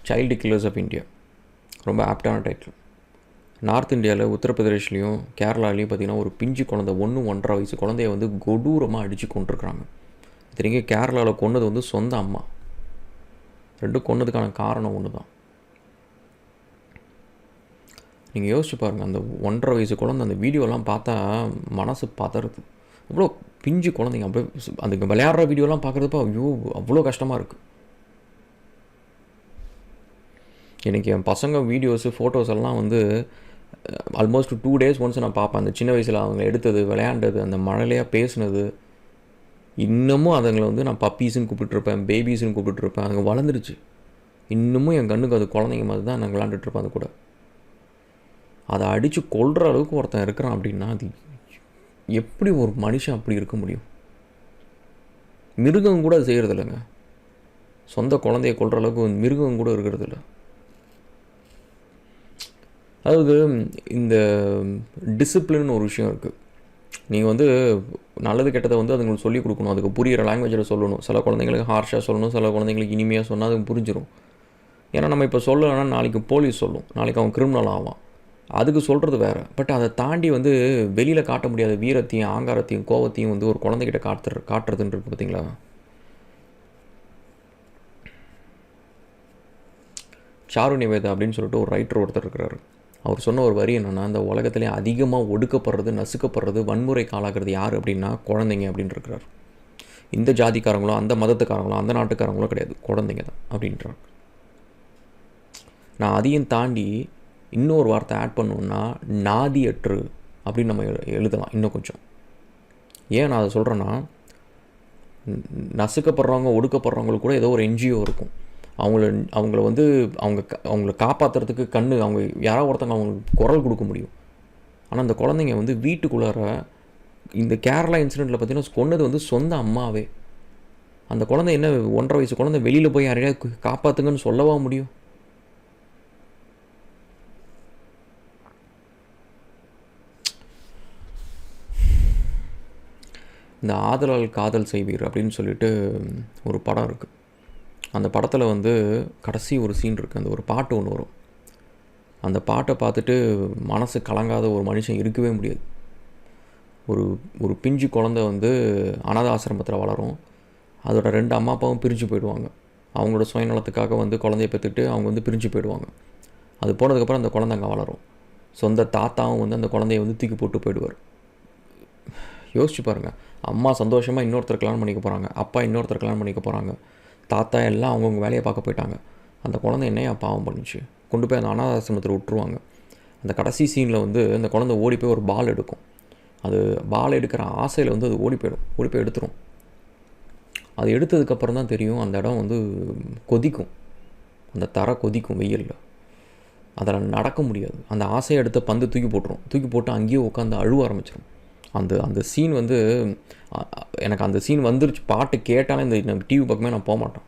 Child killers of India. ரொம்ப ஆப்டான title. North இந்தியாவில் உத்தரப்பிரதேஷ்லேயும் கேரளாலேயும் பார்த்திங்கன்னா ஒரு பிஞ்சு குழந்தை 1-1.5 வயசு குழந்தைய வந்து கொடூரமாக அடித்து கொண்டிருக்கிறாங்க. இத்தனைக்கு கேரளாவில் கொன்னது வந்து சொந்த அம்மா. ரெண்டும் கொன்னதுக்கான காரணம் ஒன்று தான். நீங்கள் யோசிச்சு பாருங்கள், அந்த 1.5 வயசு குழந்தை அந்த வீடியோலாம் பார்த்தா மனசு பதறுது. அவ்வளோ பிஞ்சு குழந்தைங்க அப்படியே அந்த விளையாடுற வீடியோலாம் பார்க்குறதுப்போ ஐயோ அவ்வளோ கஷ்டமாக இருக்குது. எனக்கு என் பசங்க வீடியோஸு ஃபோட்டோஸ் எல்லாம் வந்து ஆல்மோஸ்ட் 2 days ஒன்ஸ் நான் பார்ப்பேன். அந்த சின்ன வயசில் அவங்க எடுத்தது, விளையாண்டது, அந்த மழலையாக பேசுனது, இன்னமும் அதுங்களை வந்து நான் பப்பீஸுன்னு கூப்பிட்டுருப்பேன், பேபிஸ்ன்னு கூப்பிட்டுருப்பேன். அதுங்க வளர்ந்துருச்சு. இன்னமும் என் கண்ணுக்கு அது குழந்தைங்க மாதிரி தான் நான் விளையாண்டுட்ருப்பேன். அது கூட அதை அடித்து கொல்கிற அளவுக்கு ஒருத்தன் இருக்கிறான் அப்படின்னா அது எப்படி ஒரு மனுஷன் அப்படி இருக்க முடியும்? மிருகம் கூட அது செய்கிறது இல்லைங்க. சொந்த குழந்தைய கொல்கிற அளவுக்கு மிருகம் கூட இருக்கிறது இல்லை. அதாவது இந்த டிசிப்ளின்னு ஒரு விஷயம் இருக்குது. நீங்கள் வந்து நல்லது கெட்டதை வந்து அதுங்களுக்கு சொல்லிக் கொடுக்கணும். அதுக்கு புரிகிற லாங்குவேஜில் சொல்லணும். சில குழந்தைங்களுக்கு ஹார்ஷாக சொல்லணும், சில குழந்தைங்களுக்கு இனிமையாக சொன்னால் அதுக்கு புரிஞ்சிடும். ஏன்னா நம்ம இப்போ சொல்லலைன்னா நாளைக்கு போலீஸ் சொல்லும், நாளைக்கு அவன் கிரிமினல் ஆவான். அதுக்கு சொல்கிறது வேறு. பட் அதை தாண்டி வந்து வெளியில் காட்ட முடியாத வீரத்தையும் ஆங்காரத்தையும் கோவத்தையும் வந்து ஒரு குழந்தைகிட்ட காட்டுறதுன்னு இருக்குது பார்த்தீங்களா? சாரு நிவேதா அப்படின்னு சொல்லிட்டு ஒரு ரைட்டர் ஒருத்தர் இருக்கிறாரு. அவர் சொன்ன ஒரு வரி என்னென்னா, அந்த உலகத்திலே அதிகமாக ஒடுக்கப்படுறது, நசுக்கப்படுறது, வன்முறைக்கு ஆளாகிறது யார் அப்படின்னா குழந்தைங்க அப்படின்னு இருக்கிறார். இந்த ஜாதிக்காரங்களோ அந்த மதத்துக்காரங்களோ அந்த நாட்டுக்காரங்களோ கிடையாது, குழந்தைங்க தான் அப்படின்றார். நான் அதையும் தாண்டி இன்னொரு வார்த்தை ஆட் பண்ணோன்னா நாதியற்று அப்படின்னு நம்ம எழுதலாம் இன்னும் கொஞ்சம். ஏன் நான் அதை சொல்கிறேன்னா, நசுக்கப்படுறவங்க ஒடுக்கப்படுறவங்களுக்கு கூட ஏதோ ஒரு என்ஜிஓ இருக்கும். அவங்கள வந்து அவங்கள காப்பாற்றுறதுக்கு அவங்க யாராவது ஒருத்தங்க அவங்களுக்கு குரல் கொடுக்க முடியும். ஆனால் அந்த குழந்தைங்க வந்து வீட்டுக்குள்ளார இந்த கேரளா இன்சிடெண்ட்டில் பார்த்தீங்கன்னா கொன்னது வந்து சொந்த அம்மாவே. அந்த குழந்தை என்ன 1.5 வயசு குழந்தை வெளியில் போய் யாரையாவது காப்பாற்றுங்கன்னு சொல்லவா முடியும்? இந்த ஆதலால் காதல் செய்வீர் அப்படின்னு சொல்லிட்டு ஒரு படம் இருக்குது. அந்த படத்தில் வந்து கடைசி ஒரு சீன் இருக்குது. அந்த ஒரு பாட்டு ஒன்று வரும். அந்த பாட்டை பார்த்துட்டு மனசு கலங்காத ஒரு மனுஷன் இருக்கவே முடியாது. ஒரு பிஞ்சு குழந்தை வந்து அனாதை ஆசிரமத்தில் வளரும். அதோட 2 அம்மா அப்பாவும் பிரிஞ்சு போயிடுவாங்க. அவங்களோட சுயநலத்துக்காக வந்து குழந்தைய பெற்றுட்டு அவங்க வந்து பிரிஞ்சு போயிடுவாங்க. அது போனதுக்கப்புறம் அந்த குழந்தை அங்கே வளரும். சொந்த தாத்தாவும் வந்து அந்த குழந்தைய வந்து தூக்கி போட்டு போயிடுவார். யோசிச்சு பாருங்கள், அம்மா சந்தோஷமாக இன்னொருத்தர் கல்யாணம் பண்ணிக்க போகிறாங்க, அப்பா இன்னொருத்தர் கல்யாணம் பண்ணிக்க போகிறாங்க, தாத்தா எல்லாம் அவங்கவுங்க வேலையை பார்க்க போயிட்டாங்க. அந்த குழந்தை என்னையா பாவம் பண்ணிச்சு? கொண்டு போய் அந்த அனாதாசிரமத்தில் விட்டுருவாங்க. அந்த கடைசி சீனில் வந்து அந்த குழந்தை ஓடி போய் ஒரு பால் எடுக்கும். அது பால் எடுக்கிற ஆசையில் வந்து அது ஓடி போய் எடுத்துரும். அது எடுத்ததுக்கப்புறம் தான் தெரியும் அந்த இடம் வந்து கொதிக்கும், அந்த தரை கொதிக்கும் வெயிலில். அதில் நடக்க முடியாது. அந்த ஆசையை எடுத்த பந்து தூக்கி போட்டு அங்கேயே உட்காந்து அழுவ ஆரம்பிச்சிடும். அந்த சீன் வந்து எனக்கு அந்த சீன் வந்துருச்சு. பாட்டு கேட்டாலே இந்த டிவி பக்கமே நான் போக மாட்டேன்.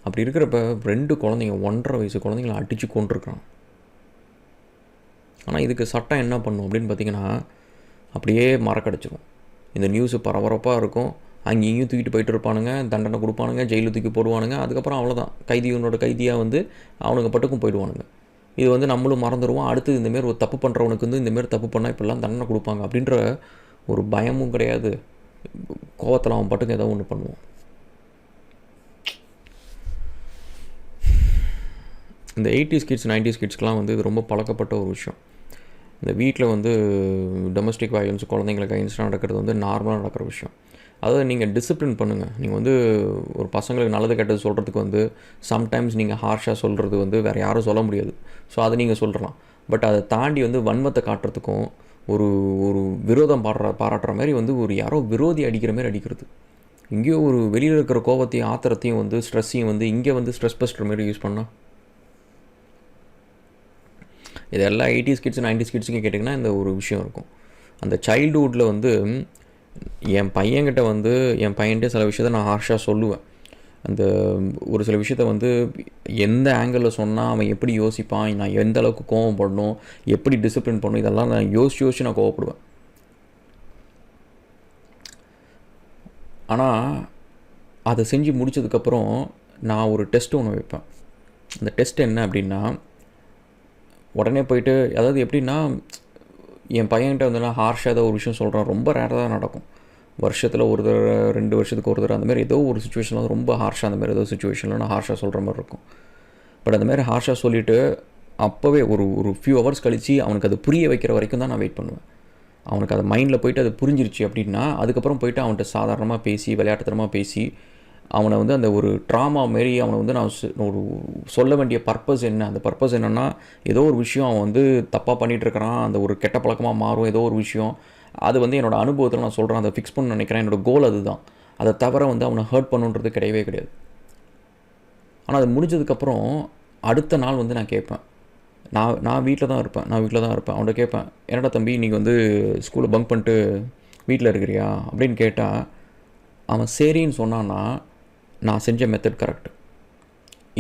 அப்படி இருக்கிறப்ப 2 குழந்தைங்க 1.5 வயசு குழந்தைங்கள அடித்து கொண்டிருக்கிறான். ஆனால் இதுக்கு சட்டம் என்ன பண்ணும் அப்படின்னு பார்த்தீங்கன்னா, அப்படியே மறக்கடிச்சிடும். இந்த நியூஸு பரபரப்பாக இருக்கும். அங்கேயும் தூக்கிட்டு போயிட்டு இருப்பானுங்க, தண்டனை கொடுப்பானுங்க, ஜெயிலில் தூக்கி போடுவானுங்க. அதுக்கப்புறம் அவ்வளோதான், கைதியாக வந்து அவனுங்க பட்டுக்கும் போயிடுவானுங்க. இது வந்து நம்மளும் மறந்துடுவோம். அடுத்து இந்தமாரி ஒரு தப்பு பண்ணுறவனுக்கு வந்து இந்தமாரி தப்பு பண்ணால் இப்படிலாம் தண்டனை கொடுப்பாங்க அப்படின்ற ஒரு பயமும் கிடையாது. கோவத்தில் அவன் பட்டுக்கு ஏதோ ஒன்று பண்ணுவான். இந்த 80s கிட்ஸ் 90s கிட்ஸ்க்கெலாம் வந்து இது ரொம்ப பழக்கப்பட்ட ஒரு விஷயம். இந்த வீட்டில் வந்து டொமஸ்டிக் வயலன்ஸ் குழந்தைங்களுக்கு அகைன்ஸ்டாக நடக்கிறது வந்து நார்மலாக நடக்கிற விஷயம். அதாவது நீங்கள் டிசிப்ளின் பண்ணுங்கள். நீங்கள் வந்து ஒரு பசங்களுக்கு நல்லது கெட்டது சொல்கிறதுக்கு வந்து சம்டைம்ஸ் நீங்கள் ஹார்ஷாக சொல்கிறது வந்து வேறு யாரும் சொல்ல முடியாது. ஸோ அதை நீங்கள் சொல்கிறலாம். பட் அதை தாண்டி வந்து வன்மத்தை காட்டுறதுக்கும் ஒரு விரோதம் பாராட்டுற மாதிரி வந்து யாரோ விரோதி அடிக்கிற மாதிரி அடிக்கிறது. இங்கேயோ ஒரு வெளியில் இருக்கிற கோபத்தையும் ஆத்திரத்தையும் வந்து ஸ்ட்ரெஸ்ஸையும் வந்து இங்கே வந்து ஸ்ட்ரெஸ் பஸ்டர் மாதிரி யூஸ் பண்ணால், இதெல்லாம் 80s கிட்ஸ் 90s கிட்ஸுக்கு கேட்டிங்கன்னா இந்த ஒரு விஷயம் இருக்கும். அந்த சைல்டுஹுட்டில் வந்து என் பையன்கிட்ட சில விஷயத்த நான் ஹார்ஷாக சொல்லுவேன். அந்த ஒரு சில விஷயத்த வந்து எந்த ஆங்கிளில் சொன்னால் அவன் எப்படி யோசிப்பான், நான் எந்த அளவுக்கு கோவப்படணும், எப்படி டிசிப்ளின் பண்ணணும், இதெல்லாம் நான் யோசிச்சு நான் கோவப்படுவேன். ஆனால் அதை செஞ்சு முடித்ததுக்கப்புறம் நான் ஒரு டெஸ்ட் ஒன்று வைப்பேன். அந்த டெஸ்ட் என்ன அப்படின்னா, உடனே போயிட்டு, அதாவது எப்படின்னா, என் பையன்கிட்ட வந்து நான் ஹார்ஷாக ஏதோ ஒரு விஷயம் சொல்கிறேன், ரொம்ப ரேராக தான் நடக்கும். வருஷத்தில் ஒரு தடவை, 2 வருஷத்துக்கு ஒரு தடவை, அந்தமாதிரி ஏதோ ஒரு சுச்சுவேஷனில் ரொம்ப ஹார்ஷாக, அந்தமாதிரி ஏதோ சுச்சுவேஷனில் நான் ஹார்ஷாக சொல்கிற மாதிரி இருக்கும். பட் அந்தமாதிரி ஹார்ஷாக சொல்லிவிட்டு அப்போவே ஒரு ஃபியூ ஹவர்ஸ் கழித்து அவனுக்கு அது புரிய வைக்கிற வரைக்கும் தான் நான் வெயிட் பண்ணுவேன். அவனுக்கு அது மைண்டில் போய்ட்டு அது புரிஞ்சிருச்சு அப்படின்னா, அதுக்கப்புறம் போய்ட்டு அவன்கிட்ட சாதாரணமாக பேசி, விளையாட்டுத்தனமாக பேசி, அவனை வந்து அந்த ஒரு ட்ராமா மாரி அவனை வந்து நான் ஒரு சொல்ல வேண்டிய பர்பஸ் என்ன, அந்த பர்பஸ் என்னென்னா, ஏதோ ஒரு விஷயம் அவன் வந்து தப்பாக பண்ணிகிட்ருக்கிறான், அந்த ஒரு கெட்ட பழக்கமாக மாறும் ஏதோ ஒரு விஷயம், அது வந்து என்னோடய அனுபவத்தில் நான் சொல்கிறேன், அதை ஃபிக்ஸ் பண்ண நினைக்கிறேன், என்னோடய கோல் அதுதான். அதை தவிர வந்து அவனை ஹர்ட் பண்ணுன்றது கிடையவே கிடையாது. ஆனால் அது முடிஞ்சதுக்கப்புறம் அடுத்த நாள் வந்து நான் கேட்பேன், நான் வீட்டில் தான் இருப்பேன், அவன்கிட்ட கேட்பேன், என்னடா தம்பி இன்றைக்கி வந்து ஸ்கூலில் பங்க் பண்ணிட்டு வீட்டில் இருக்கிறியா அப்படின்னு கேட்டால், அவன் சரின்னு சொன்னான்னா நான் செஞ்ச மெத்தட் கரெக்டு.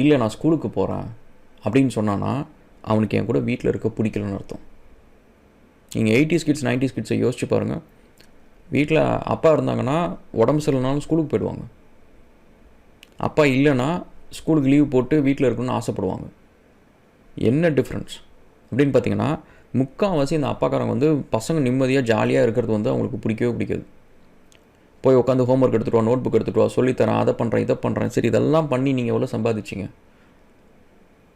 இல்லை நான் ஸ்கூலுக்கு போகிறேன் அப்படின்னு சொன்னான்னா அவனுக்கு என் கூட வீட்டில் இருக்க பிடிக்கலன்னு அர்த்தம். நீங்கள் 80s கிட்ஸ் 90s கிட்ஸை யோசிச்சு பாருங்கள். வீட்டில் அப்பா இருந்தாங்கன்னா உடம்பு சரியில்லைனாலும் ஸ்கூலுக்கு போயிடுவாங்க. அப்பா இல்லைன்னா ஸ்கூலுக்கு லீவ் போட்டு வீட்டில் இருக்கணும்னு ஆசைப்படுவாங்க. என்ன டிஃப்ரென்ஸ் அப்படின்னு பார்த்தீங்கன்னா, முக்கால்வாசி இந்த அப்பாக்காரங்க வந்து பசங்க நிம்மதியாக ஜாலியாக இருக்கிறது வந்து அவங்களுக்கு பிடிக்கவே பிடிக்காது. போய் உட்காந்து ஹோம்ஒர்க் எடுத்துகிட்டு வா, நோட் புக் எடுத்துகிட்டு வா, சொல்லித்தரேன், அதை பண்ணுறேன், இதை பண்ணுறேன். சரி, இதெல்லாம் பண்ணி நீங்கள் எவ்வளோ சம்பாதிச்சிங்க?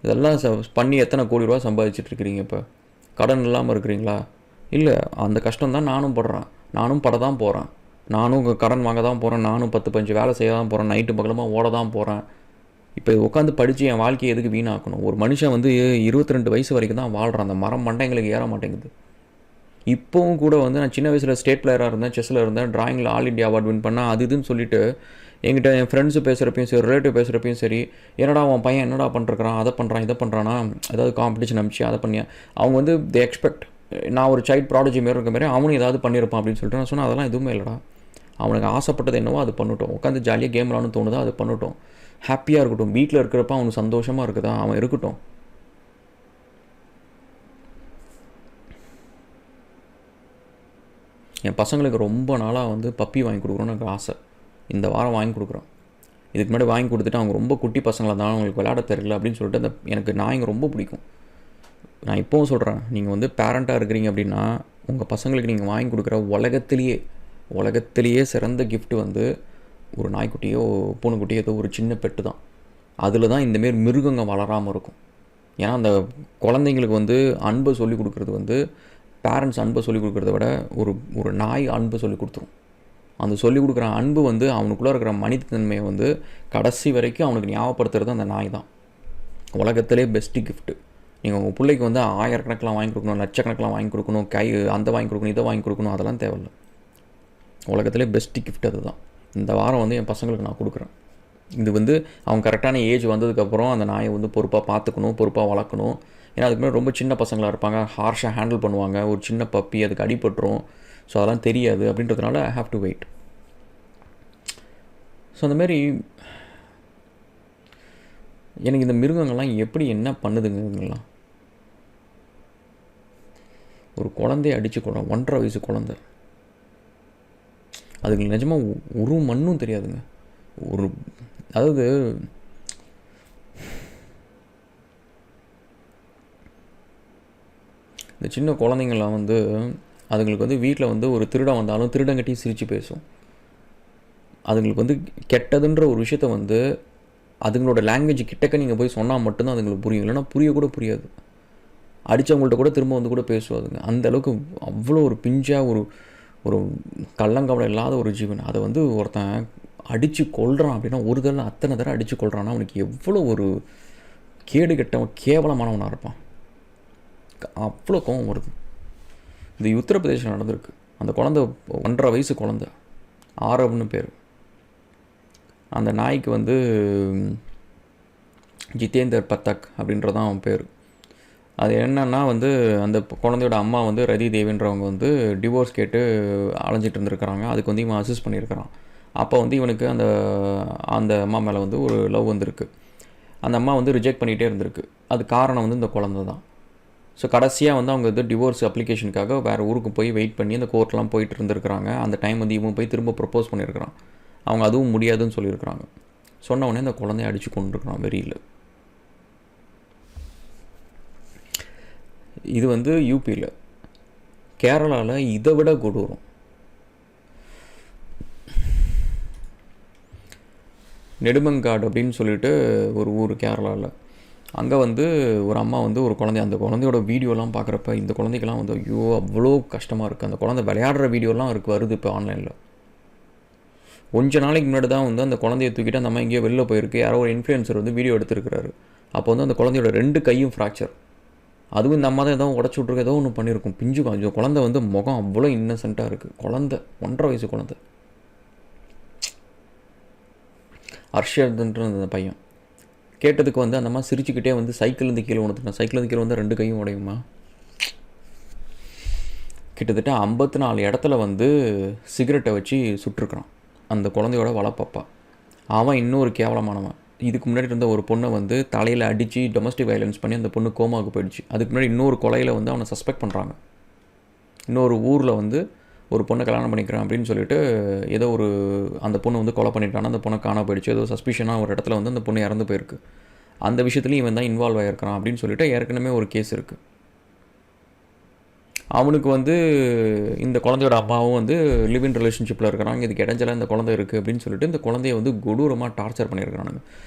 இதெல்லாம் பண்ணி எத்தனை கோடி ரூபா சம்பாதிச்சிட்ருக்கிறீங்க? இப்போ கடன் இல்லாமல் இருக்கிறீங்களா? இல்லை, அந்த கஷ்டம் தான் நானும் படுறேன், நானும் பட தான் போகிறேன், நானும் கடன் வாங்க தான் போகிறேன், நானும் 10-15 வேலை செய்ய தான் போகிறேன், நைட்டு பகலமாக ஓட தான் போகிறேன். இப்போ உட்காந்து படித்து என் வாழ்க்கையை எதுக்கு வீணாக்கணும்? ஒரு மனுஷன் வந்து 22 வயசு வரைக்கும் தான் வாழ்கிறான். அந்த மரம் மண்டைங்களுக்கு ஏற மாட்டேங்குது. இப்போவும் கூட வந்து நான் சின்ன வயசில் ஸ்டேட் பிளேயராக இருந்தேன், செஸ்ஸில் இருந்தேன், ட்ராயிங்கில் ஆல் இண்டியா அவார்டு வின் பண்ணேன், அது இதுன்னு சொல்லிட்டு என்கிட்ட என் ஃப்ரெண்ட்ஸு பேசுகிறப்பையும் சரி, ரிலேட்டிவ் பேசுகிறப்பையும் சரி, என்னடா உன் பையன் என்னடா பண்ணிருக்கிறான், அதை பண்ணுறான், இதை பண்ணுறானா, ஏதாவது காம்படிஷன் அனுப்பிச்சு அதை பண்ணியா, அவங்க வந்து தே எக்ஸ்பெக்ட் நான் ஒரு சைல்ட் ப்ராடஜி மாரி இருக்க மாதிரி அவனும் ஏதாவது பண்ணியிருப்பான் அப்படின்னு சொல்லிட்டு நான் சொன்னேன். அதெல்லாம் எதுவுமே இல்லைடா, அவனுக்கு ஆசைப்பட்டது என்னவோ அது பண்ணட்டும், உட்காந்து ஜாலியாக கேம் விளாட்னு தோணுதோ அது பண்ணட்டும், ஹாப்பியாக இருக்கட்டும், வீட்டில் இருக்கிறப்ப அவனுக்கு சந்தோஷமாக இருக்குதா அவன் இருக்கட்டும். என் பசங்களுக்கு ரொம்ப நாளாக வந்து பப்பி வாங்கி கொடுக்குறோன்னு எனக்கு ஆசை. இந்த வாரம் வாங்கி கொடுக்குறோம். இதுக்கு முன்னாடி வாங்கி கொடுத்துட்டு அவங்க ரொம்ப குட்டி பசங்களாக இருந்தாலும் அவங்களுக்கு விளையாட தெரியல அப்படின்னு சொல்லிட்டு அந்த எனக்கு நாய்ங்க ரொம்ப பிடிக்கும். நான் இப்போவும் சொல்கிறேன், நீங்கள் வந்து பேரண்ட்டாக இருக்கிறீங்க அப்படின்னா உங்கள் பசங்களுக்கு நீங்கள் வாங்கி கொடுக்குற உலகத்திலேயே சிறந்த கிஃப்ட்டு வந்து ஒரு நாய்க்குட்டியோ பூனைக்குட்டியோ ஏதோ ஒரு சின்ன பெட்டு தான். அதில் தான் இந்தமாரி மிருகங்க வளராமல் இருக்கும். ஏன்னா அந்த குழந்தைங்களுக்கு வந்து அன்பை சொல்லிக் கொடுக்குறது வந்து பேரண்ட்ஸ் அன்பை சொல்லிக் கொடுக்குறத விட ஒரு நாய் அன்பை சொல்லிக் கொடுத்துரும். அந்த சொல்லிக் கொடுக்குற அன்பு வந்து அவனுக்குள்ளே இருக்கிற மனிதத்தன்மையை வந்து கடைசி வரைக்கும் அவனுக்கு ஞாபகப்படுத்துறது அந்த நாய் தான். உலகத்திலே பெஸ்ட்டு கிஃப்ட்டு. நீங்கள் உங்கள் பிள்ளைக்கு வந்து 1000 கணக்கெலாம் வாங்கி கொடுக்கணும், லட்சக்கணக்கெலாம் வாங்கி கொடுக்கணும், அந்த வாங்கி கொடுக்கணும், இதை வாங்கி கொடுக்கணும், அதெல்லாம் தேவையில்லை. உலகத்திலே பெஸ்ட்டு கிஃப்ட் அது தான். இந்த வாரம் வந்து என் பசங்களுக்கு நான் கொடுக்குறேன். இது வந்து அவங்க கரெக்டான ஏஜ் வந்ததுக்கப்புறம் அந்த நாயை வந்து பொறுப்பாக பார்த்துக்கணும், பொறுப்பாக வளர்க்கணும். ஏன்னா அதுக்கு முன்னாடி ரொம்ப சின்ன பசங்களாக இருப்பாங்க, ஹார்ஷாக ஹேண்டில் பண்ணுவாங்க, ஒரு சின்ன பப்பி அதுக்கு அடிபட்டுரும், ஸோ அதெல்லாம் தெரியாது. அப்படின்றதுனால I have to wait. So அந்தமாரி எனக்கு இந்த மிருகங்கள்லாம் எப்படி என்ன பண்ணுதுங்கலாம். ஒரு குழந்தைய அடித்து 1.5 வயசு குழந்தை, அதுக்கு நிஜமாக ஒரு மண்ணும் தெரியாதுங்க. அதாவது இந்த சின்ன குழந்தைங்கள்லாம் வந்து அதுங்களுக்கு வந்து வீட்டில் வந்து ஒரு திருடன் வந்தாலும் திருடங்கட்டி சிரித்து பேசும். அதுங்களுக்கு வந்து கெட்டதுன்ற ஒரு விஷயத்த வந்து அதுங்களோட லாங்குவேஜ் கிட்டக்க நீங்கள் போய் சொன்னால் மட்டும்தான் அதுங்களுக்கு புரியும், இல்லைன்னா புரியக்கூட புரியாது. அடித்தவங்கள்ட்ட கூட திரும்ப வந்து கூட பேசுவாதுங்க. அந்தளவுக்கு அவ்வளோ ஒரு பிஞ்சாக ஒரு கள்ளங்கவலை இல்லாத ஒரு ஜீவன். அதை வந்து ஒருத்தன் அடித்து கொள்கிறான் அப்படின்னா, ஒரு தடவை அத்தனை தடவை அடித்து கொள்கிறான்னா அவனுக்கு எவ்வளோ ஒரு கேடு கெட்டவன் கேவலமானவனாக இருப்பான். அவ்வளோ கோவம் வருது. இது உத்தரப்பிரதேசம் நடந்திருக்கு. அந்த குழந்தை 1.5 வயசு குழந்தை, ஆரவ்னு பேர். அந்த நாய்க்கு வந்து ஜிதேந்தர் பத்தக் அப்படின்றதான் அவன் பேர். அது என்னன்னா வந்து அந்த குழந்தையோட அம்மா வந்து ரதி தேவின்றவங்க வந்து டிவோர்ஸ் கேட்டு அலைஞ்சிட்டு இருந்திருக்கிறாங்க. அதுக்கு வந்து இவன் அசிஸ்ட் பண்ணியிருக்கிறான். அப்போ வந்து இவனுக்கு அந்த அம்மா மேலே வந்து ஒரு லவ் வந்திருக்கு. அந்த அம்மா வந்து ரிஜெக்ட் பண்ணிகிட்டே இருந்திருக்கு. அது காரணம் வந்து இந்த குழந்தை தான். ஸோ கடைசியாக வந்து அவங்க வந்து டிவோர்ஸ் அப்ளிகேஷனுக்காக வேறு ஊருக்கு போய் வெயிட் பண்ணி அந்த கோர்ட்லாம் போயிட்டு இருந்திருக்கிறாங்க. அந்த டைம் வந்து இவன் போய் திரும்ப ப்ரப்போஸ் பண்ணியிருக்கிறான். அவங்க அதுவும் முடியாதுன்னு சொல்லியிருக்கிறாங்க. சொன்ன உடனே இந்த குழந்தைய அடித்து கொண்டுருக்குறான் வெறியில். இது வந்து யூபியில். கேரளாவில் இதை விட கொடூரம். நெடுமங்காடு அப்படின்னு சொல்லிட்டு ஒரு ஊர் கேரளாவில். அங்கே வந்து ஒரு அம்மா வந்து ஒரு குழந்தை, அந்த குழந்தையோட வீடியோலாம் பார்க்குறப்ப இந்த குழந்தைக்கெல்லாம் வந்து ஐயோ அவ்வளோ கஷ்டமாக இருக்குது. அந்த குழந்தை விளையாடுற வீடியோலாம் வருது இப்போ ஆன்லைனில். கொஞ்ச நாளைக்கு முன்னாடி தான் வந்து அந்த குழந்தைய தூக்கிட்டு அந்த அம்மா எங்கேயோ வெளில போயிருக்கு. யாரோ ஒரு இன்ஃப்ளூயன்சர் வந்து வீடியோ எடுத்துருக்கிறாரு. அப்போ வந்து அந்த குழந்தையோட 2 கையும் ஃப்ராக்சர். அதுவும் இந்த அம்மா தான் ஏதோ உடச்சி விட்ருக்கு, ஏதோ ஒன்று பண்ணியிருக்கும். பிஞ்சு கொஞ்சம் குழந்தை வந்து முகம் அவ்வளோ இன்னசென்ட்டாக இருக்குது. குழந்தை 1.5 வயசு குழந்தை. ஹர்ஷர்தன்ற அந்த பையன் கேட்டதுக்கு வந்து அந்த அம்மா சிரிச்சுக்கிட்டே வந்து சைக்கிள்லேருந்து கீழே விழுந்துட்டேன். சைக்கிள்லேருந்து கீழே வந்து 2 கையும் உடையுமா? கிட்டத்தட்ட 54 இடத்துல வந்து சிகரெட்டை வச்சு சுட்டிருக்கிறான் அந்த குழந்தையோட வளப்பப்பா. அவன் இன்னொரு கேவலமானவன். இதுக்கு முன்னாடி இருந்த ஒரு பொண்ணை வந்து தலையில் அடித்து டொமஸ்டிக் வயலன்ஸ் பண்ணி அந்த பொண்ணு கோமாவுக்கு போயிடுச்சு. அதுக்கு முன்னாடி இன்னொரு கொலையில் வந்து அவனை சஸ்பெக்ட் பண்ணுறாங்க. இன்னொரு ஊரில் வந்து ஒரு பொண்ணை கல்யாணம் பண்ணிக்கிறான் அப்படின்னு சொல்லிட்டு ஏதோ ஒரு அந்த பொண்ணு வந்து கொலை பண்ணிட்டானா, அந்த பொண்ணை காண போயிடுச்சு. ஏதோ சஸ்பிஷனாக ஒரு இடத்துல வந்து அந்த பொண்ணு இறந்து போயிருக்கு. அந்த விஷயத்துலையும் இவன் தான் இன்வால்வ் ஆகிருக்கிறான் அப்படின்னு சொல்லிட்டு ஏற்கனவே ஒரு கேஸ் இருக்குது. அவனுக்கு வந்து இந்த குழந்தையோட அம்மாவும் வந்து லிவ் இன் ரிலேஷன்ஷிப்பில் இருக்கிறாங்க. இதுக்கு இடைஞ்சல இந்த குழந்தை இருக்குது அப்படின்னு சொல்லிட்டு இந்த குழந்தைய வந்து கொடூரமாக டார்ச்சர் பண்ணியிருக்கிறானுங்க.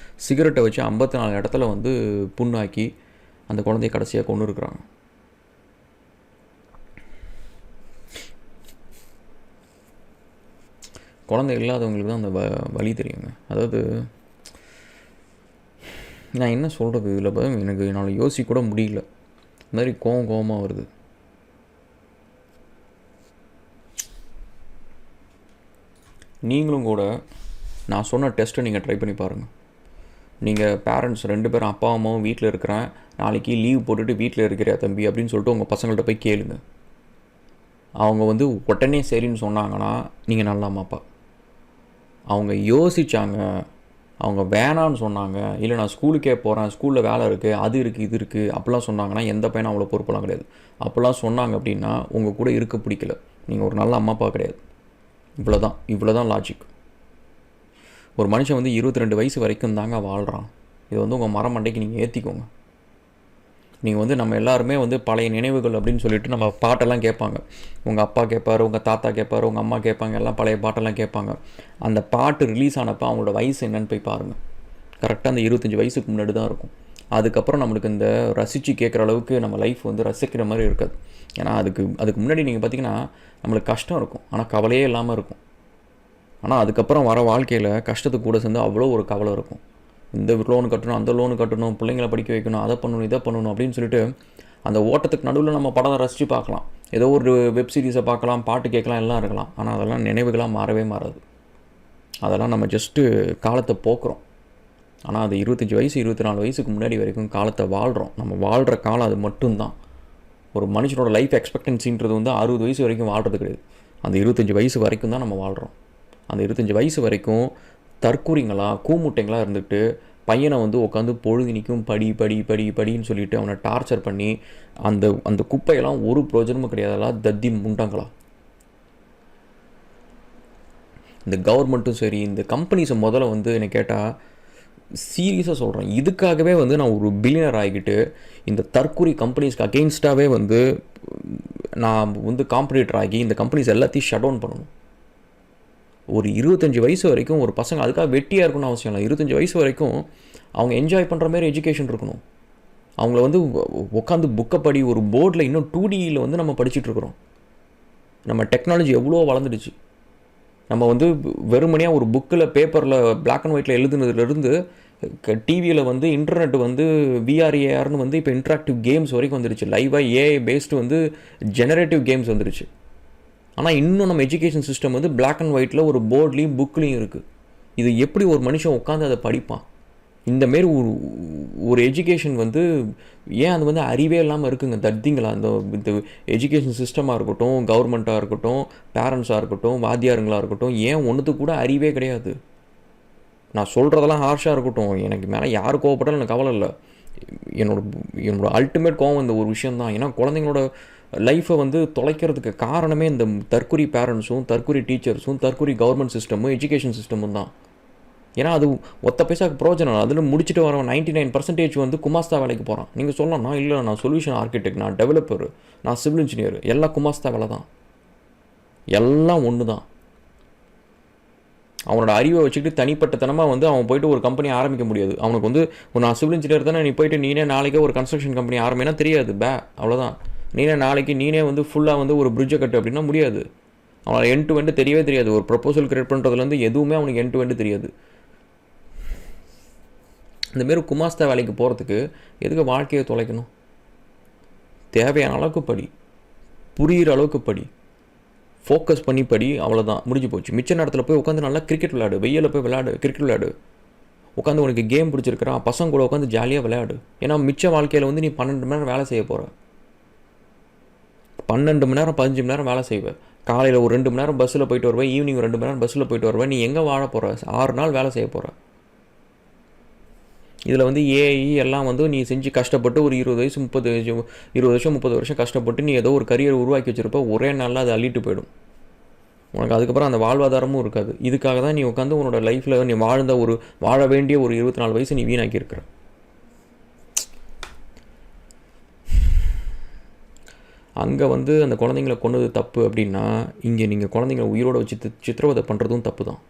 சிகரெட்டை வச்சு 54 இடத்துல வந்து புண்ணாக்கி அந்த குழந்தைய கடைசியாக கொண்டு இருக்கிறாங்க. குழந்தை இல்லாதவங்களுக்கு தான் அந்த வலி தெரியுங்க. அதாவது நான் என்ன சொல்கிறது, இதில் எனக்கு என்னால் யோசிக்க கூட முடியல. இந்த மாதிரி கோவமாக வருது. நீங்களும் கூட நான் சொன்ன டெஸ்ட்டை நீங்கள் ட்ரை பண்ணி பாருங்கள். நீங்கள் பேரண்ட்ஸ் 2 பேரும் அப்பா அம்மாவும் வீட்டில் இருக்கிறேன், நாளைக்கு லீவ் போட்டுட்டு வீட்டில் இருக்கிறியா தம்பி அப்படின்னு சொல்லிட்டு உங்கள் பசங்கள்கிட்ட போய் கேளுங்க. அவங்க வந்து உடனே சரின்னு சொன்னாங்கன்னா நீங்கள் நல்ல அம்மா அப்பா. அவங்க யோசித்தாங்க, அவங்க வேணான்னு சொன்னாங்க, இல்லை நான் ஸ்கூலுக்கே போகிறேன், ஸ்கூலில் வேலை இருக்குது, அது இருக்குது இது இருக்குது அப்படிலாம் சொன்னாங்கன்னா எந்த பையனும் அவ்வளோ பொறுப்பெல்லாம் கிடையாது. அப்படிலாம் சொன்னாங்க அப்படின்னா உங்கள் கூட இருக்க பிடிக்கல, நீங்கள் ஒரு நல்ல அம்மா அப்பா கிடையாது. இவ்வளோதான் லாஜிக். ஒரு மனுஷன் வந்து 22 வயசு வரைக்கும் தாங்க வாழ்கிறான். இது வந்து உங்கள் மரமண்டைக்கு நீங்கள் ஏற்றிக்கோங்க. நீங்கள் வந்து நம்ம எல்லாருமே வந்து பழைய நினைவுகள் அப்படின்னு சொல்லிட்டு நம்ம பாட்டெல்லாம் கேட்பாங்க. உங்கள் அப்பா கேட்பார், உங்கள் தாத்தா கேட்பார், உங்கள் அம்மா கேட்பாங்க, எல்லாம் பழைய பாட்டெல்லாம் கேட்பாங்க. அந்த பாட்டு ரிலீஸ் ஆனப்போ அவங்களோட வயசு என்னன்னு போய் பாருங்கள். கரெக்டாக அந்த 25 வயசுக்கு முன்னாடி தான் இருக்கும். அதுக்கப்புறம் நம்மளுக்கு இந்த ரசித்து கேட்குற அளவுக்கு நம்ம லைஃப் வந்து ரசிக்கிற மாதிரி இருக்காது. ஏன்னா அதுக்கு முன்னாடி நீங்கள் பார்த்திங்கன்னா நம்மளுக்கு கஷ்டம் இருக்கும், ஆனால் கவலையே இல்லாமல் இருக்கும். ஆனால் அதுக்கப்புறம் வர வாழ்க்கையில் கஷ்டத்துக்கு கூட சேர்ந்து அவ்வளோ ஒரு கவலை இருக்கும். இந்த லோனு கட்டணும், அந்த லோனு கட்டணும், பிள்ளைங்களை படிக்க வைக்கணும், அதை பண்ணணும், இதை பண்ணணும் அப்படின்னு சொல்லிட்டு அந்த ஓட்டத்துக்கு நடுவில் நம்ம படம் ரசித்து பார்க்கலாம், ஏதோ ஒரு வெப் சீரிஸை பார்க்கலாம், பாட்டு கேட்கலாம், எல்லாம் இருக்கலாம். ஆனால் அதெல்லாம் நினைவுகளாக மாறவே மாறாது. அதெல்லாம் நம்ம ஜஸ்ட்டு காலத்தை போக்குறோம். ஆனால் அது 25 வயசு 24 வயசுக்கு முன்னாடி வரைக்கும் காலத்தை வாழ்கிறோம். நம்ம வாழ்கிற காலம் அது மட்டும்தான். ஒரு மனுஷனோட லைஃப் எக்ஸ்பெக்டன்சின்றது வந்து 60 வயசு வரைக்கும் வாழ்கிறது கிடையாது. அந்த 25 வயசு வரைக்கும் தான் நம்ம வாழ்கிறோம். அந்த 25 வயசு வரைக்கும் தற்கூறிங்களாக கூமுட்டைங்களாக இருந்துட்டு பையனை வந்து உட்காந்து பொழுதுனிக்கும் படின்னு சொல்லிட்டு அவனை டார்ச்சர் பண்ணி அந்த குப்பையெல்லாம் ஒரு பிரயோஜனமும் கிடையாதெல்லாம் தத்தி முண்டங்களா. இந்த கவர்மெண்ட்டும் சரி, இந்த கம்பெனிஸை முதல்ல வந்து என்னை கேட்டால் சீரியஸாக சொல்கிறேன், இதுக்காகவே வந்து நான் ஒரு பில்லியனர் ஆகிக்கிட்டு இந்த தற்கூரி கம்பெனிஸ்க்கு அகெயின்ஸ்டாகவே வந்து நான் வந்து காம்படிட்டர் ஆகி இந்த கம்பெனிஸ் எல்லாத்தையும் ஷட் டவுன் பண்ணணும். ஒரு 25 வயசு வரைக்கும் ஒரு பசங்க அதுக்காக வெட்டியாக இருக்கணும்னு அவசியம் இல்லை. 25 வயசு வரைக்கும் அவங்க என்ஜாய் பண்ணுற மாதிரி எஜுகேஷன் இருக்கணும். அவங்கள வந்து உட்காந்து புக்கை படி, ஒரு போர்டில் இன்னும் 2Dயில் வந்து நம்ம படிச்சுட்ருக்குறோம். நம்ம டெக்னாலஜி எவ்வளோ வளர்ந்துடுச்சு. நம்ம வந்து வெறுமனையாக ஒரு புக்கில் பேப்பரில் பிளாக் அண்ட் ஒயிட்டில் எழுதுனதுலேருந்து டிவியில் வந்து இன்டர்நெட் வந்து விஆர்ஏஆர்னு வந்து இப்போ இன்ட்ராக்டிவ் கேம்ஸ் வரைக்கும் வந்துடுச்சு. லைவாக ஏஐ பேஸ்டு வந்து ஜெனரேட்டிவ் கேம்ஸ் வந்துடுச்சு. ஆனால் இன்னும் நம்ம எஜுகேஷன் சிஸ்டம் வந்து பிளாக் அண்ட் ஒயிட்டில் ஒரு போர்ட்லேயும் புக்லேயும் இருக்குது. இது எப்படி ஒரு மனுஷன் உட்காந்து அதை படிப்பான்? இந்தமாரி ஒரு எஜுகேஷன் வந்து ஏன் அது வந்து அறிவே இல்லாமல் இருக்குங்க தத்திங்களா. இந்த எஜுகேஷன் சிஸ்டமாக இருக்கட்டும், கவர்மெண்ட்டாக இருக்கட்டும், பேரண்ட்ஸாக இருக்கட்டும், வாத்தியாருங்களாக இருக்கட்டும், ஏன் ஒன்றுத்துக்கு கூட அறிவே கிடையாது. நான் சொல்கிறதெல்லாம் ஹார்ஷாக இருக்கட்டும், எனக்கு மேலே யார் கோவப்பட்டாலும் எனக்கு கவலை இல்லை. என்னோட அல்டிமேட் கோவம் இந்த ஒரு விஷயந்தான். ஏன்னா குழந்தைங்களோட லைஃப்பை வந்து தொலைக்கிறதுக்கு காரணமே இந்த தற்குறி பேரண்ட்ஸும், தற்குறி டீச்சர்ஸும், தற்குறி கவர்மெண்ட் சிஸ்டமும், எஜுகேஷன் சிஸ்டமும் தான். ஏன்னா அது ஒத்த பைசாக்கு பிரோஜனம். அதில் முடிச்சுட்டு வரவன் 99% வந்து குமாஸ்தா வேலைக்கு போகிறான். நீங்கள் சொல்லலாம், நான் இல்லை, நான் சொல்யூஷன் ஆர்கிடெக்ட், நான் டெவலப்பர், நான் சிவில் இன்ஜினியர், எல்லாம் குமாஸ்தா வேலை தான். எல்லாம் ஒன்று தான். அவனோட அறிவை வச்சுக்கிட்டு தனிப்பட்டத்தனமாக வந்து அவன் போய்ட்டு ஒரு கம்பெனி ஆரம்பிக்க முடியாது. அவனுக்கு வந்து நான் சிவில் இன்ஜினியர் தானே, நீ போய்ட்டு நீனே நாளைக்கே ஒரு கன்ஸ்ட்ரக்ஷன் கம்பெனி ஆரம்பினா தெரியாது, அவ்வளோதான். நீனே நாளைக்கு நீனே வந்து ஃபுல்லாக வந்து ஒரு பிரிட்ஜை கட்டு அப்படின்னா முடியாது. அவனால் எண்ட் டு எண்டு தெரியவே தெரியாது. ஒரு ப்ரொப்போசல் கிரியேட் பண்ணுறதுலேருந்து எதுவுமே அவனுக்கு எண்ட் டு எண்டு தெரியாது. இந்தமாரி குமாஸ்தா வேலைக்கு போகிறதுக்கு எதுக்கு வாழ்க்கையை தொலைக்கணும்? தேவையான அளவுக்கு படி, புரிகிற அளவுக்கு படி, ஃபோக்கஸ் பண்ணி படி, அவ்வளோதான், முடிஞ்சு போச்சு. மிச்ச நேரத்தில் போய் உட்காந்து நல்லா கிரிக்கெட் விளையாடு, வெயிலில் போய் விளையாடு, கிரிக்கெட் விளையாடு, உட்காந்து உனக்கு கேம் பிடிச்சிருக்கிறான் பசங்க கூட உட்காந்து ஜாலியாக விளையாடு. ஏன்னா மிச்ச வாழ்க்கையில் வந்து நீ 12 மணி நேரம் வேலை செய்ய போகிற. 12 மணி நேரம் 15 மணி நேரம் வேலை செய்வேன். காலையில் ஒரு 2 மணி நேரம் பஸ்ஸில் போயிட்டு வருவேன், ஈவினிங் 2 மணி நேரம் பஸ்ஸில் போயிட்டு வருவேன். நீ எங்கே வாழ போகிற? 6 நாள் வேலை செய்ய போகிற. இதில் வந்து ஏஐ எல்லாம் வந்து நீ செஞ்சு கஷ்டப்பட்டு ஒரு 20 வயசு 20 வருஷம் 30 வருஷம் கஷ்டப்பட்டு நீ ஏதோ ஒரு கரியர் உருவாக்கி வச்சுருப்ப, ஒரே நாளில் அது அள்ளிட்டு போயிடும். உனக்கு அதுக்கப்புறம் அந்த வாழ்வாதாரமும் இருக்காது. இதுக்காக தான் நீ உட்காந்து உன்னோட லைஃப்பில் நீ வாழ வேண்டிய ஒரு 24 வயசு நீ வீணாக்கியிருக்கிற. அங்கே வந்து அந்த குழந்தைங்கள கொண்டது தப்பு அப்படின்னா, இங்கே நீங்கள் குழந்தைங்கள உயிரோட வச்சு சித்திரவதை பண்ணுறதும் தப்பு தான்.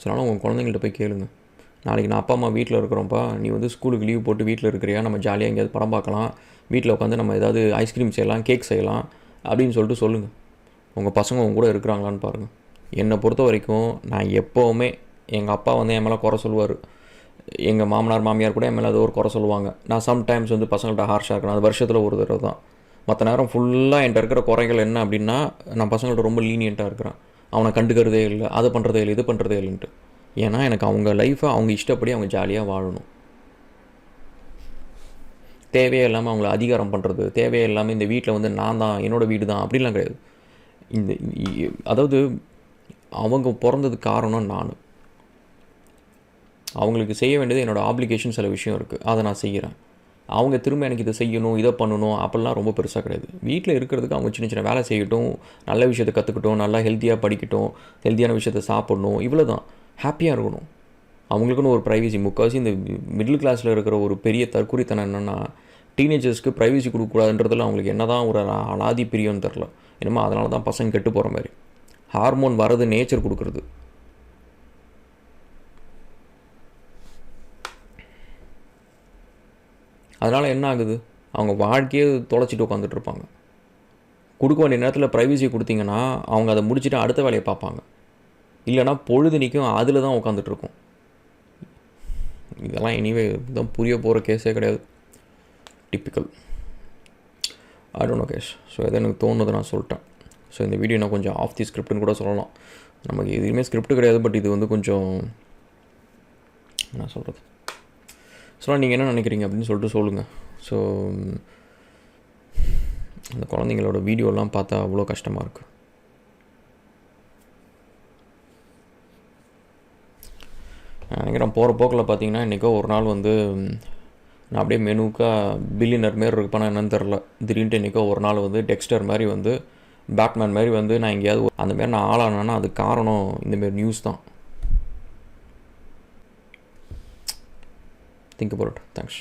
சொன்னாலும் உங்கள் குழந்தைங்கள்ட்ட போய் கேளுங்க, நாளைக்கு நான் அப்பா அம்மா வீட்டில் இருக்கிறோம்ப்பா, நீ வந்து ஸ்கூலுக்கு லீவ் போட்டு வீட்டில் இருக்கிறியா, நம்ம ஜாலியாக எங்கேயாவது படம் பார்க்கலாம், வீட்டில் உட்காந்து நம்ம ஏதாவது ஐஸ்கிரீம் செய்யலாம், கேக் செய்யலாம் அப்படின்னு சொல்லிட்டு சொல்லுங்கள். உங்கள் பசங்க உங்க கூட இருக்கிறாங்களான்னு பாருங்கள். என்னை பொறுத்த வரைக்கும் நான் எப்போவுமே எங்கள் அப்பா வந்து என் மேலே குறை சொல்லுவார், எங்கள் மாமனார் மாமியார் கூட என் மேலே அது ஒரு குறை சொல்லுவாங்க. நான் சம்டைம்ஸ் வந்து பசங்கள்ட்ட ஹார்ஷாக இருக்கணும், அது வருஷத்தில் ஒரு தடவை தான். மற்ற நேரம் ஃபுல்லாக என்கிட்ட இருக்கிற குறைகள் என்ன அப்படின்னா, நான் பசங்கள்ட்ட ரொம்ப லீனியண்ட்டாக இருக்கிறேன். அவனை கண்டுக்கிறதே இல்லை, அதை பண்ணுறதே இல்லை, இது பண்ணுறதே இல்லைன்ட்டு. ஏன்னா எனக்கு அவங்க லைஃப்பை அவங்க இஷ்டப்படி அவங்க ஜாலியாக வாழணும். தேவையே இல்லாமல் அவங்கள அதிகாரம் பண்ணுறது, தேவையே இல்லாமல் இந்த வீட்டில் வந்து நான் தான், என்னோடய வீடு தான் அப்படிலாம் கிடையாது. அதாவது அவங்க பிறந்தது காரணம் நான். அவங்களுக்கு செய்ய வேண்டியது என்னோடய ஆப்ளிகேஷன், சில விஷயம் இருக்குது, அதை நான் செய்கிறேன். அவங்க திரும்ப எனக்கு இதை செய்யணும், இதை பண்ணணும் அப்படிலாம் ரொம்ப பெருசாக கிடையாது. வீட்டில் இருக்கிறதுக்கு அவங்க சின்ன சின்ன வேலை செய்யட்டும், நல்ல விஷயத்தை கற்றுக்கட்டும், நல்லா ஹெல்த்தியாக படிக்கட்டும், ஹெல்த்தியான விஷயத்தை சாப்பிடணும், இவ்வளோ தான். ஹாப்பியாக இருக்கணும். அவங்களுக்குன்னு ஒரு ப்ரைவசி. முக்கால்வாசி இந்த மிடில் கிளாஸில் இருக்கிற ஒரு பெரிய தற்குறித்தனம் என்னென்னா, டீனேஜர்ஸ்க்கு ப்ரைவசி கொடுக்கக்கூடாதுன்றதுல அவங்களுக்கு என்ன தான் ஒரு அலாதி பிரியம்னு தெரில. என்னமோ அதனால தான் பசங்க கெட்டு போகிற மாதிரி. ஹார்மோன் வரது நேச்சர் கொடுக்குறது. அதனால் என்ன ஆகுது, அவங்க வாழ்க்கையே தொலைச்சிட்டு உட்காந்துட்ருப்பாங்க. கொடுக்க வேண்டிய நேரத்தில் ப்ரைவசி கொடுத்தீங்கன்னா அவங்க அதை முடிச்சுட்டு அடுத்த வேலையை பார்ப்பாங்க. இல்லைனா பொழுதுனிக்கும் அதில் தான் உட்காந்துட்ருக்கும். இதெல்லாம் எனிவே இதுதான் புரிய போகிற கேஸே கிடையாது. Typical. I don't know cash. So எதை எனக்கு தோணுது நான் சொல்லிட்டேன். ஸோ இந்த வீடியோ நான் கொஞ்சம் ஆஃப் தி ஸ்கிரிப்ட்னு கூட சொல்லலாம். நமக்கு எதுவுமே ஸ்கிரிப்ட் கிடையாது, பட் இது வந்து கொஞ்சம் என்ன சொல்கிறது. ஸோ நீங்கள் என்ன நினைக்கிறீங்க அப்படின்னு சொல்லிட்டு சொல்லுங்கள். ஸோ அந்த குழந்தைங்களோட வீடியோலாம் பார்த்தா அவ்வளோ கஷ்டமாக இருக்குது. நான் நினைக்கிறேன் போகிற போக்கில் பார்த்தீங்கன்னா இன்றைக்கோ ஒரு நாள் வந்து நான் அப்படியே மெனுக்காக பில்லியனர் மாரி இருப்பேனா என்னன்னு தெரில. திடீர்னு இன்றைக்கோ ஒரு நாள் வந்து டெக்ஸ்டர் மாதிரி வந்து பேட்மேன் மாதிரி வந்து நான் எங்கேயாவது அந்தமாரி நான் ஆளானேன்னா அது காரணம் இந்தமாரி நியூஸ் தான். Think about it. Thanks.